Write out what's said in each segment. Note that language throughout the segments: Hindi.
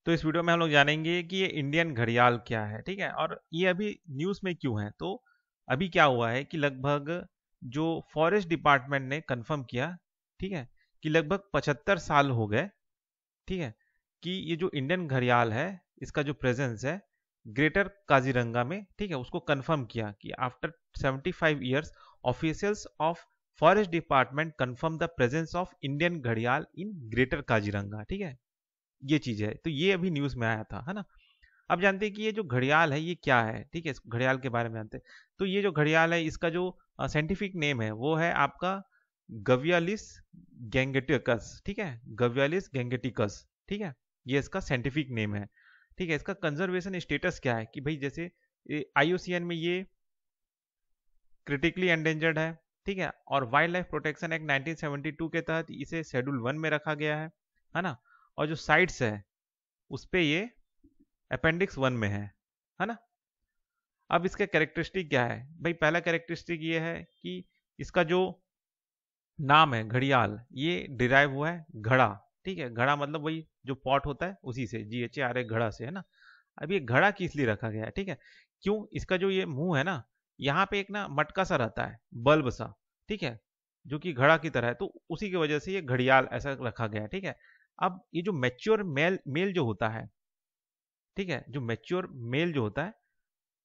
तो इस वीडियो में हम लोग जानेंगे कि ये इंडियन घड़ियाल क्या है, ठीक है, और ये अभी न्यूज़ में क्यों है। तो अभी क्या हुआ है कि लगभग जो फॉरेस्ट डिपार्टमेंट ने कंफर्म किया, ठीक है, कि लगभग 75 साल हो गए, ठीक है, कि ये जो इंडियन घड़ियाल है इसका जो प्रेजेंस है ग्रेटर काजीरंगा में, ठीक है, उसको कंफर्म किया कि after 75 years officials of forest department confirm the presence of Indian घड़ियाल इन ग्रेटर काजीरंगा, ठीक है। ये चीज है, तो ये अभी न्यूज में आया था, है ना। अब जानते हैं कि ये जो घड़ियाल है ये क्या है, ठीक है, इस घड़ियाल के बारे में जानते हैं। तो ये जो घड़ियाल है इसका जो साइंटिफिक नेम है वो है आपका गवियालिस गैंगेटिकस, ठीक है, गवियालिस गैंगेटिकस, ठीक है, ये इसका साइंटिफिक नेम है, ठीक है। इसका कंजर्वेशन स्टेटस क्या है कि भाई जैसे आईयूसीएन में ये क्रिटिकली एंडेंजर्ड है, ठीक है, और वाइल्ड लाइफ प्रोटेक्शन एक्ट 1972 के तहत इसे शेड्यूल 1 में रखा गया है ना। और जो साइट्स है उस पे ये अपेंडिक्स 1 में है ना। अब इसका कैरेक्टरिस्टिक क्या है भाई, पहला कैरेक्टरिस्टिक ये है कि इसका जो नाम है घड़ियाल ये डिराइव हुआ है घड़ा, ठीक है, घड़ा मतलब वही जो पॉट होता है उसी से, GHA घड़ा से, है ना। अब ये घड़ा किस लिए रखा गया है, ठीक है, क्यों, इसका जो ये मुंह है ना, यहाँ पे एक ना मटका सा रहता है, बल्ब सा, ठीक है, जो कि घड़ा की तरह है, तो उसी की वजह से ये घड़ियाल ऐसा रखा गया है, ठीक है। अब ये जो मैच्योर मेल मेल जो होता है, ठीक है, जो मैच्योर मेल जो होता है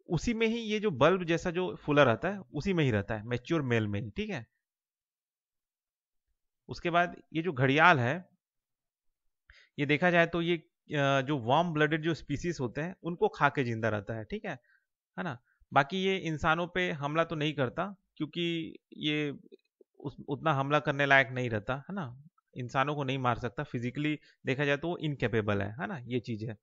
उसी में ही ये जो बल्ब जैसा जो फूला रहता है उसी में ही रहता है मैच्योर मेल में, ठीक है। उसके बाद ये जो घड़ियाल है ये देखा जाए तो ये जो वार्म ब्लडेड जो स्पीसीज होते हैं उनको खा के जिंदा रहता है, ठीक है ना। बाकी ये इंसानों पे हमला तो नहीं करता क्योंकि ये उतना हमला करने लायक नहीं रहता, है ना, इंसानों को नहीं मार सकता, फिजिकली देखा जाए तो वो इनकेपेबल है ना, ये चीज है।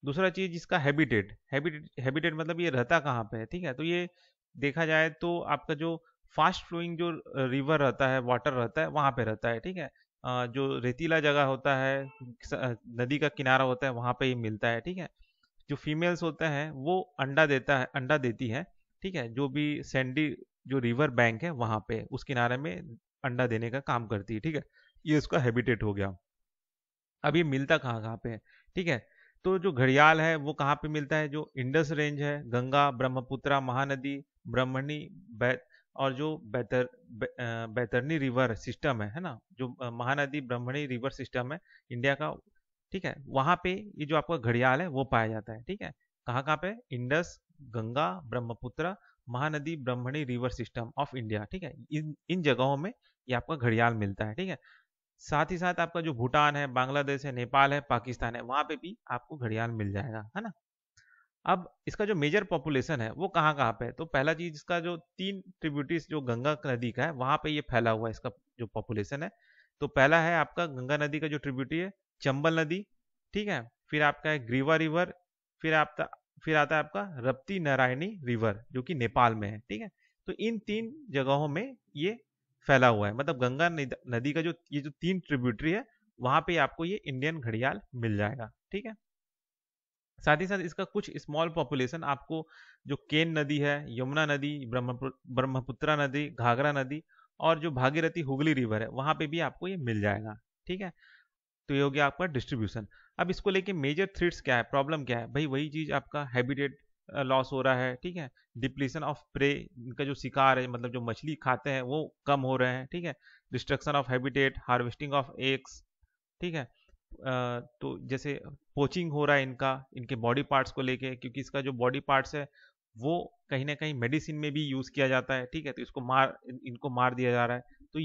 दूसरा चीज इसका हैबिटेट हैबिटेट हैबिटेट मतलब ये रहता कहाँ पे है, ठीक है। तो ये देखा जाए तो आपका जो फास्ट फ्लोइंग जो रिवर रहता है, वाटर रहता है, वहां पे रहता है, ठीक है। जो रेतीला जगह होता है, नदी का किनारा होता है, वहां पे ये मिलता है, ठीक है। जो फीमेल्स होता है वो अंडा देती है, ठीक है, जो भी सैंडी जो रिवर बैंक है वहां पे उस किनारे में अंडा देने का काम करती है, ठीक है। ये उसका हैबिटेट हो गया। अब ये मिलता कहाँ कहाँ पे है, ठीक है। तो जो घड़ियाल है वो कहाँ पे मिलता है, जो इंडस रेंज है, गंगा ब्रह्मपुत्रा महानदी ब्रह्मणी और जो बैतरनी रिवर सिस्टम है ना, जो महानदी ब्रह्मणी रिवर सिस्टम है इंडिया का, ठीक है, वहां पे ये जो आपका घड़ियाल है वो पाया जाता है, ठीक है। कहाँ कहाँ पे, Indus, Ganga, Brahmaputra, Mahanadi Brahmani river system of India, ठीक है, इन इन जगहों में ये आपका घड़ियाल मिलता है, ठीक है। साथ ही साथ आपका जो भूटान है, बांग्लादेश है, नेपाल है, पाकिस्तान है, वहां पे भी आपको घड़ियाल मिल जाएगा, है ना। अब इसका जो मेजर पॉपुलेशन है वो कहाँ कहाँ पे है, तो पहला चीज इसका जो 3 ट्रिब्यूटरीज जो गंगा नदी का है वहां पे ये फैला हुआ है, इसका जो पॉपुलेशन है। तो पहला है आपका गंगा नदी का जो ट्रिब्यूटरी है चंबल नदी, ठीक है, फिर आपका है ग्रीवा रिवर, फिर आपका फिर आता है आपका रप्ती नारायणी रिवर जो कि नेपाल में है, ठीक है। तो इन 3 जगहों में ये फैला हुआ है, मतलब गंगा नदी का जो ये जो 3 ट्रिब्यूटरी है वहां पे आपको ये इंडियन घड़ियाल मिल जाएगा, ठीक है। साथ ही साथ इसका कुछ स्मॉल पॉपुलेशन आपको जो केन नदी है, यमुना नदी, ब्रह्मपुत्रा नदी, घाघरा नदी और जो भागीरथी हुगली रिवर है वहां पे भी आपको ये मिल जाएगा, ठीक है। तो ये हो गया आपका डिस्ट्रीब्यूशन। अब इसको लेके मेजर थ्रेट्स क्या है, प्रॉब्लम क्या है भाई, वही चीज आपका हैबिटेट लॉस हो रहा है, ठीक है, डिप्लीशन ऑफ प्रे, इनका जो शिकार है मतलब जो मछली खाते हैं वो कम हो रहे हैं, ठीक है, destruction of habitat, harvesting of eggs, ठीक है। तो जैसे पोचिंग हो रहा है इनका, इनके बॉडी पार्ट्स को लेके, क्योंकि इसका जो बॉडी पार्ट्स है वो कहीं ना कहीं मेडिसिन में भी यूज किया जाता है, ठीक है, तो इनको मार दिया जा रहा है। तो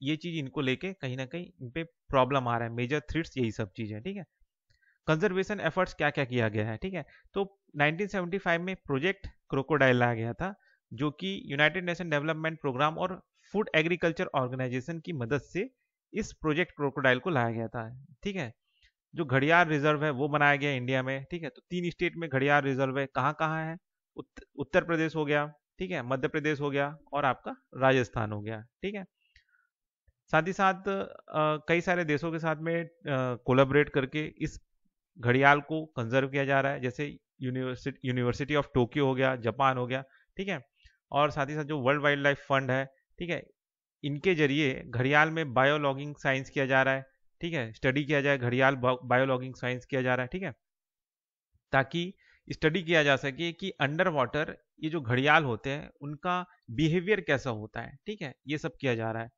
ये चीज इनको लेके कहीं ना कहीं इन पे प्रॉब्लम आ रहा है, मेजर थ्रेट्स यही सब चीज है, ठीक है। कंजर्वेशन एफर्ट्स क्या क्या किया गया है, ठीक है। तो 1975 में प्रोजेक्ट क्रोकोडाइल लाया गया था, जो कि यूनाइटेड नेशन डेवलपमेंट प्रोग्राम और फूड एग्रीकल्चर ऑर्गेनाइजेशन की मदद से इस प्रोजेक्ट क्रोकोडाइल को लाया गया था, ठीक है। जो घड़ियाल रिजर्व है वो बनाया गया इंडिया में, ठीक है। तो 3 स्टेट में घड़ियाल रिजर्व है, कहाँ कहाँ है, उत्तर प्रदेश हो गया, ठीक है, मध्य प्रदेश हो गया और आपका राजस्थान हो गया, ठीक है। साथ ही साथ कई सारे देशों के साथ में कोलैबोरेट करके इस घड़ियाल को कंजर्व किया जा रहा है, जैसे यूनिवर्सिटी ऑफ टोक्यो हो गया, जापान हो गया, ठीक है। और साथ ही साथ जो वर्ल्ड वाइल्ड लाइफ फंड है, ठीक है, इनके जरिए घड़ियाल में बायोलॉगिंग साइंस किया जा रहा है, ठीक है, स्टडी किया जाए, घड़ियाल बायोलॉगिंग साइंस किया जा रहा है, ठीक है, ताकि स्टडी किया जा सके कि अंडर वाटर ये जो घड़ियाल होते हैं उनका बिहेवियर कैसा होता है, ठीक है, ये सब किया जा रहा है।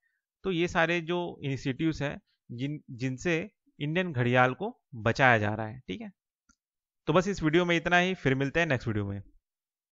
तो ये सारे जो इनिशिएटिव्स हैं जिनसे इंडियन घड़ियाल को बचाया जा रहा है, ठीक है। तो बस इस वीडियो में इतना ही, फिर मिलते हैं नेक्स्ट वीडियो में।